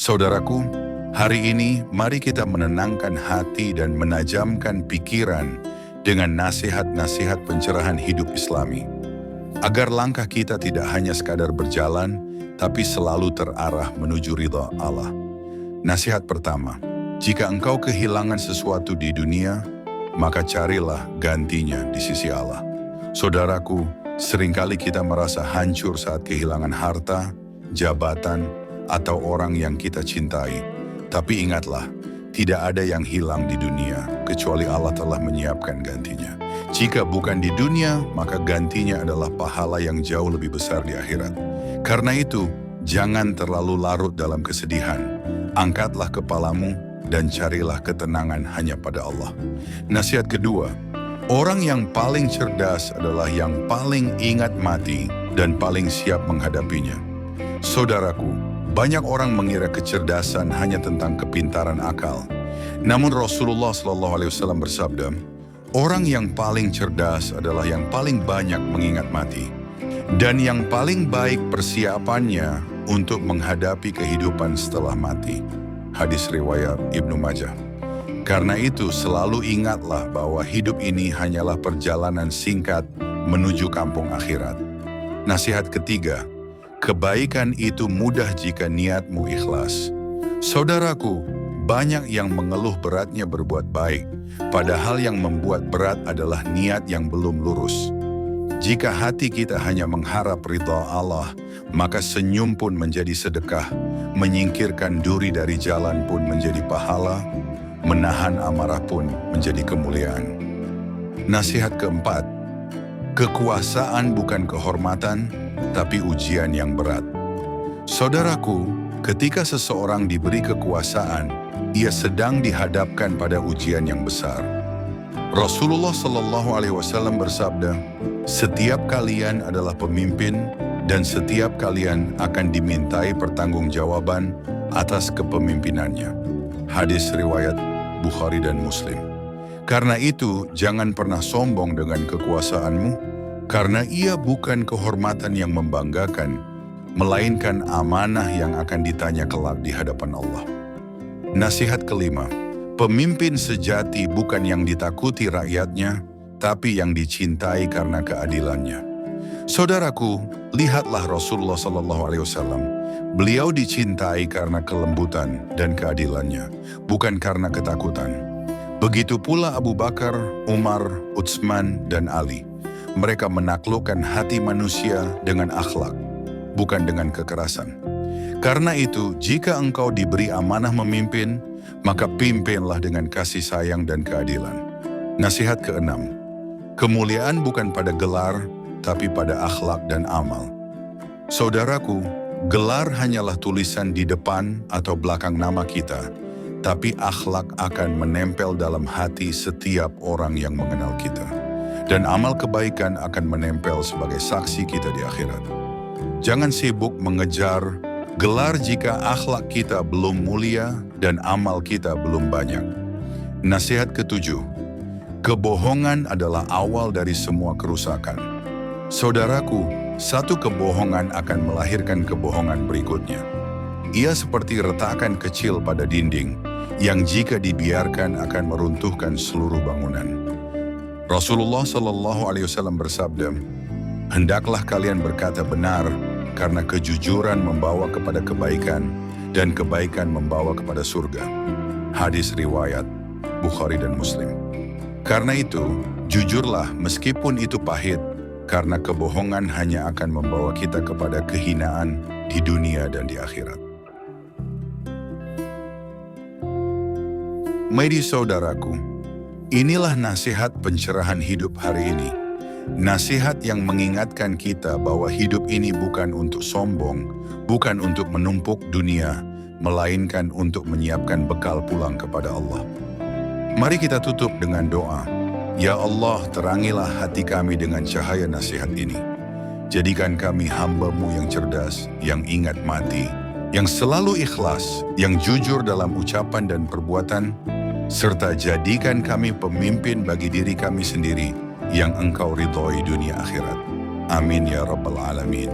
Saudaraku, hari ini mari kita menenangkan hati dan menajamkan pikiran dengan nasihat-nasihat pencerahan hidup Islami. Agar langkah kita tidak hanya sekadar berjalan, tapi selalu terarah menuju ridha Allah. Nasihat pertama, jika engkau kehilangan sesuatu di dunia, maka carilah gantinya di sisi Allah. Saudaraku, seringkali kita merasa hancur saat kehilangan harta, jabatan, atau orang yang kita cintai. Tapi ingatlah, tidak ada yang hilang di dunia, kecuali Allah telah menyiapkan gantinya. Jika bukan di dunia, maka gantinya adalah pahala yang jauh lebih besar di akhirat. Karena itu, jangan terlalu larut dalam kesedihan. Angkatlah kepalamu dan carilah ketenangan hanya pada Allah. Nasihat kedua, orang yang paling cerdas adalah yang paling ingat mati dan paling siap menghadapinya. Saudaraku, banyak orang mengira kecerdasan hanya tentang kepintaran akal. Namun Rasulullah SAW bersabda, orang yang paling cerdas adalah yang paling banyak mengingat mati dan yang paling baik persiapannya untuk menghadapi kehidupan setelah mati. Hadis riwayat Ibnu Majah. Karena itu selalu ingatlah bahwa hidup ini hanyalah perjalanan singkat menuju kampung akhirat. Nasihat ketiga, kebaikan itu mudah jika niatmu ikhlas. Saudaraku, banyak yang mengeluh beratnya berbuat baik, padahal yang membuat berat adalah niat yang belum lurus. Jika hati kita hanya mengharap ridha Allah, maka senyum pun menjadi sedekah, menyingkirkan duri dari jalan pun menjadi pahala, menahan amarah pun menjadi kemuliaan. Nasihat keempat, kekuasaan bukan kehormatan, tapi ujian yang berat. Saudaraku, ketika seseorang diberi kekuasaan, ia sedang dihadapkan pada ujian yang besar. Rasulullah SAW bersabda, setiap kalian adalah pemimpin dan setiap kalian akan dimintai pertanggungjawaban atas kepemimpinannya. Hadis riwayat Bukhari dan Muslim. Karena itu, jangan pernah sombong dengan kekuasaanmu, karena ia bukan kehormatan yang membanggakan, melainkan amanah yang akan ditanya kelak di hadapan Allah. Nasihat kelima, pemimpin sejati bukan yang ditakuti rakyatnya, tapi yang dicintai karena keadilannya. Saudaraku, lihatlah Rasulullah SAW. Beliau dicintai karena kelembutan dan keadilannya, bukan karena ketakutan. Begitu pula Abu Bakar, Umar, Utsman, dan Ali. Mereka menaklukkan hati manusia dengan akhlak, bukan dengan kekerasan. Karena itu, jika engkau diberi amanah memimpin, maka pimpinlah dengan kasih sayang dan keadilan. Nasihat keenam, kemuliaan bukan pada gelar, tapi pada akhlak dan amal. Saudaraku, gelar hanyalah tulisan di depan atau belakang nama kita, tapi akhlak akan menempel dalam hati setiap orang yang mengenal kita. Dan amal kebaikan akan menempel sebagai saksi kita di akhirat. Jangan sibuk mengejar gelar jika akhlak kita belum mulia dan amal kita belum banyak. Nasihat ketujuh, kebohongan adalah awal dari semua kerusakan. Saudaraku, satu kebohongan akan melahirkan kebohongan berikutnya. Ia seperti retakan kecil pada dinding, yang jika dibiarkan akan meruntuhkan seluruh bangunan. Rasulullah SAW bersabda, hendaklah kalian berkata benar, karena kejujuran membawa kepada kebaikan, dan kebaikan membawa kepada surga. Hadis riwayat Bukhari dan Muslim. Karena itu, jujurlah meskipun itu pahit, karena kebohongan hanya akan membawa kita kepada kehinaan di dunia dan di akhirat. Mari saudaraku, inilah nasihat pencerahan hidup hari ini. Nasihat yang mengingatkan kita bahwa hidup ini bukan untuk sombong, bukan untuk menumpuk dunia, melainkan untuk menyiapkan bekal pulang kepada Allah. Mari kita tutup dengan doa. Ya Allah, terangilah hati kami dengan cahaya nasihat ini. Jadikan kami hamba-Mu yang cerdas, yang ingat mati, yang selalu ikhlas, yang jujur dalam ucapan dan perbuatan, serta jadikan kami pemimpin bagi diri kami sendiri, yang Engkau ridhoi dunia akhirat. Amin ya Rabbal Alamin.